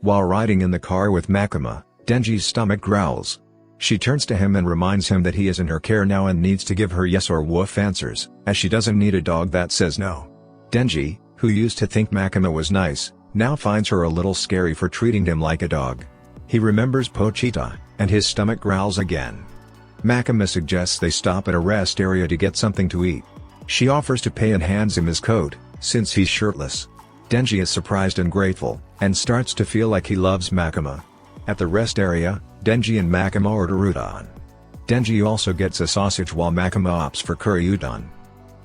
While riding in the car with Makima, Denji's stomach growls. She turns to him and reminds him that he is in her care now and needs to give her yes or woof answers, as she doesn't need a dog that says no. Denji, who used to think Makima was nice, now finds her a little scary for treating him like a dog. He remembers Pochita, and his stomach growls again. Makima suggests they stop at a rest area to get something to eat. She offers to pay and hands him his coat, since he's shirtless. Denji is surprised and grateful, and starts to feel like he loves Makima. At the rest area, Denji and Makima order udon. Denji also gets a sausage while Makima opts for curry udon.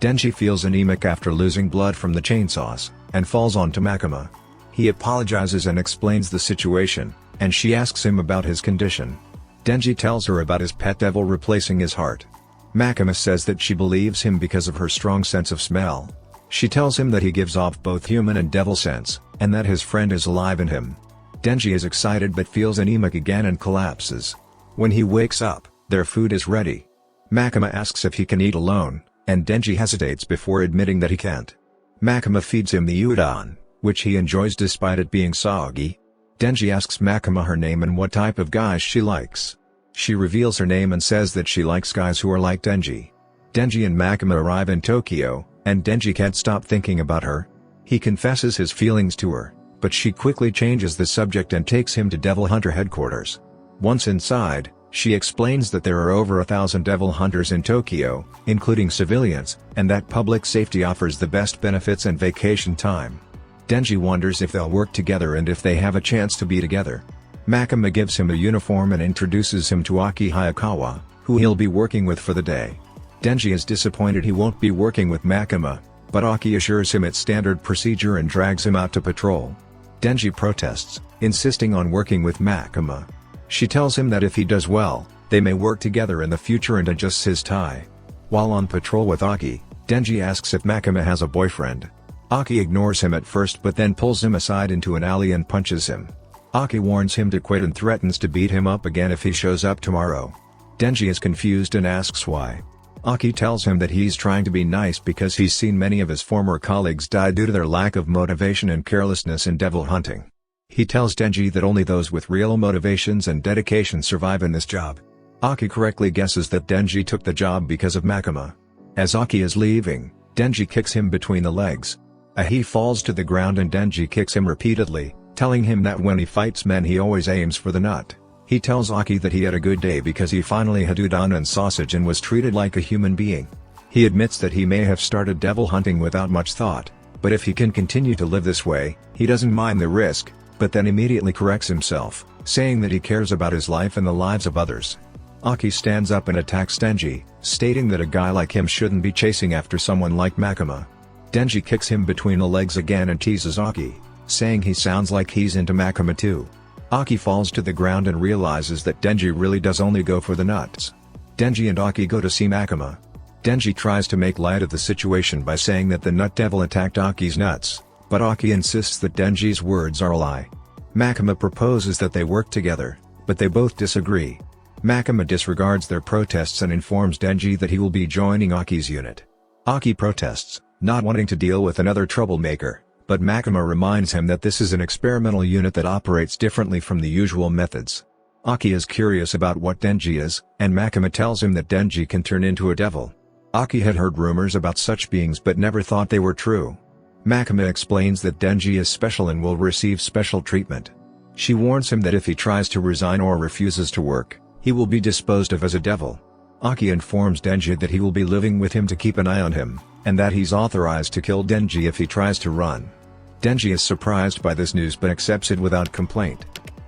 Denji feels anemic after losing blood from the chainsaws, and falls onto Makima. He apologizes and explains the situation, and she asks him about his condition. Denji tells her about his pet devil replacing his heart. Makima says that she believes him because of her strong sense of smell. She tells him that he gives off both human and devil sense, and that his friend is alive in him. Denji is excited but feels anemic again and collapses. When he wakes up, their food is ready. Makima asks if he can eat alone, and Denji hesitates before admitting that he can't. Makima feeds him the udon, which he enjoys despite it being soggy. Denji asks Makima her name and what type of guys she likes. She reveals her name and says that she likes guys who are like Denji. Denji and Makima arrive in Tokyo, and Denji can't stop thinking about her. He confesses his feelings to her, but she quickly changes the subject and takes him to Devil Hunter headquarters. Once inside, she explains that there are over 1,000 devil hunters in Tokyo, including civilians, and that public safety offers the best benefits and vacation time. Denji wonders if they'll work together and if they have a chance to be together. Makima gives him a uniform and introduces him to Aki Hayakawa, who he'll be working with for the day. Denji is disappointed he won't be working with Makima, but Aki assures him it's standard procedure and drags him out to patrol. Denji protests, insisting on working with Makima. She tells him that if he does well, they may work together in the future and adjusts his tie. While on patrol with Aki, Denji asks if Makima has a boyfriend. Aki ignores him at first but then pulls him aside into an alley and punches him. Aki warns him to quit and threatens to beat him up again if he shows up tomorrow. Denji is confused and asks why. Aki tells him that he's trying to be nice because he's seen many of his former colleagues die due to their lack of motivation and carelessness in devil hunting. He tells Denji that only those with real motivations and dedication survive in this job. Aki correctly guesses that Denji took the job because of Makima. As Aki is leaving, Denji kicks him between the legs. He falls to the ground and Denji kicks him repeatedly, telling him that when he fights men he always aims for the nut. He tells Aki that he had a good day because he finally had udon and sausage and was treated like a human being. He admits that he may have started devil hunting without much thought, but if he can continue to live this way, he doesn't mind the risk, but then immediately corrects himself, saying that he cares about his life and the lives of others. Aki stands up and attacks Denji, stating that a guy like him shouldn't be chasing after someone like Makima. Denji kicks him between the legs again and teases Aki, saying he sounds like he's into Makima too. Aki falls to the ground and realizes that Denji really does only go for the nuts. Denji and Aki go to see Makima. Denji tries to make light of the situation by saying that the nut devil attacked Aki's nuts, but Aki insists that Denji's words are a lie. Makima proposes that they work together, but they both disagree. Makima disregards their protests and informs Denji that he will be joining Aki's unit. Aki protests, not wanting to deal with another troublemaker, but Makima reminds him that this is an experimental unit that operates differently from the usual methods. Aki is curious about what Denji is, and Makima tells him that Denji can turn into a devil. Aki had heard rumors about such beings but never thought they were true. Makima explains that Denji is special and will receive special treatment. She warns him that if he tries to resign or refuses to work, he will be disposed of as a devil. Aki informs Denji that he will be living with him to keep an eye on him, and that he's authorized to kill Denji if he tries to run. Denji is surprised by this news but accepts it without complaint.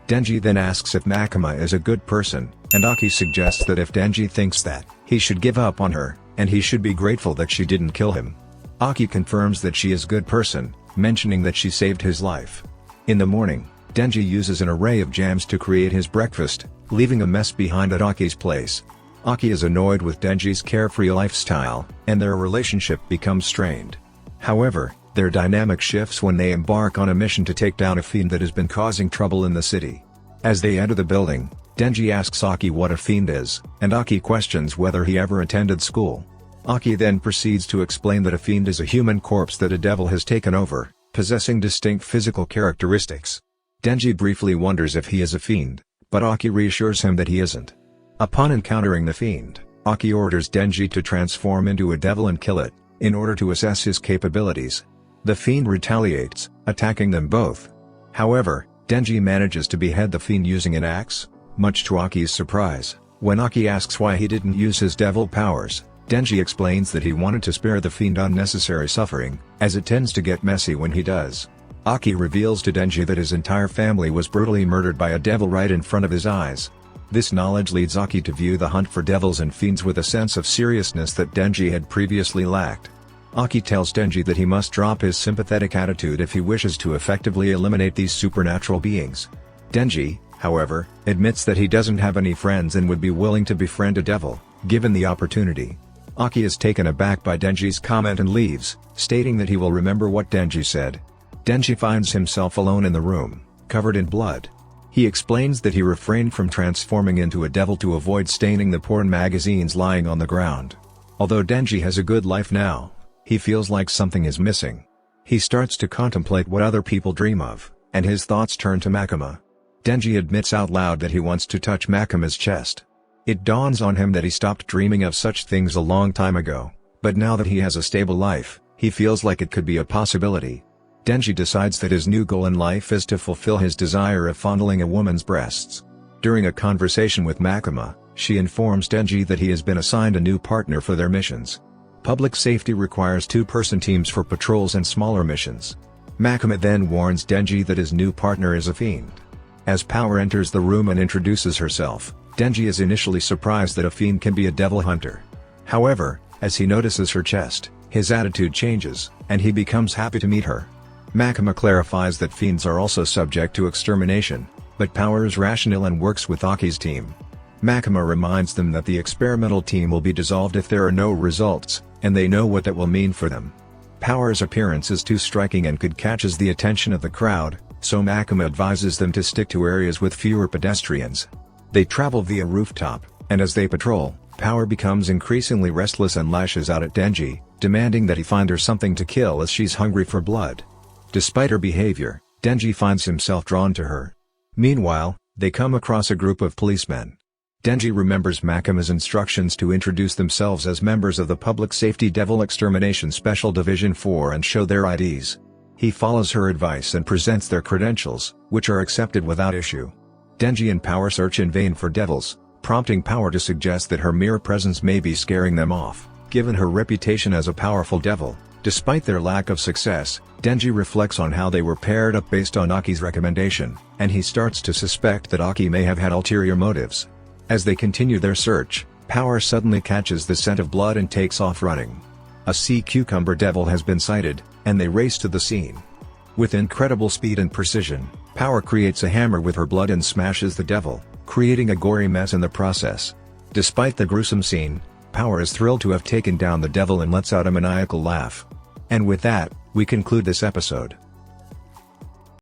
Denji then asks if Makima is a good person, and Aki suggests that if Denji thinks that, he should give up on her, and he should be grateful that she didn't kill him. Aki confirms that she is a good person, mentioning that she saved his life. In the morning, Denji uses an array of jams to create his breakfast, leaving a mess behind at Aki's place. Aki is annoyed with Denji's carefree lifestyle, and their relationship becomes strained. However, their dynamic shifts when they embark on a mission to take down a fiend that has been causing trouble in the city. As they enter the building, Denji asks Aki what a fiend is, and Aki questions whether he ever attended school. Aki then proceeds to explain that a fiend is a human corpse that a devil has taken over, possessing distinct physical characteristics. Denji briefly wonders if he is a fiend, but Aki reassures him that he isn't. Upon encountering the fiend, Aki orders Denji to transform into a devil and kill it, in order to assess his capabilities. The fiend retaliates, attacking them both. However, Denji manages to behead the fiend using an axe, much to Aki's surprise. When Aki asks why he didn't use his devil powers, Denji explains that he wanted to spare the fiend unnecessary suffering, as it tends to get messy when he does. Aki reveals to Denji that his entire family was brutally murdered by a devil right in front of his eyes. This knowledge leads Aki to view the hunt for devils and fiends with a sense of seriousness that Denji had previously lacked. Aki tells Denji that he must drop his sympathetic attitude if he wishes to effectively eliminate these supernatural beings. Denji, however, admits that he doesn't have any friends and would be willing to befriend a devil, given the opportunity. Aki is taken aback by Denji's comment and leaves, stating that he will remember what Denji said. Denji finds himself alone in the room, covered in blood. He explains that he refrained from transforming into a devil to avoid staining the porn magazines lying on the ground. Although Denji has a good life now, he feels like something is missing. He starts to contemplate what other people dream of, and his thoughts turn to Makima. Denji admits out loud that he wants to touch Makima's chest. It dawns on him that he stopped dreaming of such things a long time ago, but now that he has a stable life, he feels like it could be a possibility. Denji decides that his new goal in life is to fulfill his desire of fondling a woman's breasts. During a conversation with Makima, she informs Denji that he has been assigned a new partner for their missions. Public safety requires two-person teams for patrols and smaller missions. Makima then warns Denji that his new partner is a fiend. As Power enters the room and introduces herself, Denji is initially surprised that a fiend can be a devil hunter. However, as he notices her chest, his attitude changes, and he becomes happy to meet her. Makima clarifies that fiends are also subject to extermination, but Power is rational and works with Aki's team. Makima reminds them that the experimental team will be dissolved if there are no results, and they know what that will mean for them. Power's appearance is too striking and could catch the attention of the crowd, so Makima advises them to stick to areas with fewer pedestrians. They travel via rooftop, and as they patrol, Power becomes increasingly restless and lashes out at Denji, demanding that he find her something to kill as she's hungry for blood. Despite her behavior, Denji finds himself drawn to her. Meanwhile, they come across a group of policemen. Denji remembers Makima's instructions to introduce themselves as members of the Public Safety Devil Extermination Special Division 4 and show their IDs. He follows her advice and presents their credentials, which are accepted without issue. Denji and Power search in vain for devils, prompting Power to suggest that her mere presence may be scaring them off, given her reputation as a powerful devil. Despite their lack of success, Denji reflects on how they were paired up based on Aki's recommendation, and he starts to suspect that Aki may have had ulterior motives. As they continue their search, Power suddenly catches the scent of blood and takes off running. A sea cucumber devil has been sighted, and they race to the scene. With incredible speed and precision, Power creates a hammer with her blood and smashes the devil, creating a gory mess in the process. Despite the gruesome scene, Power is thrilled to have taken down the devil and lets out a maniacal laugh. And with that, we conclude this episode.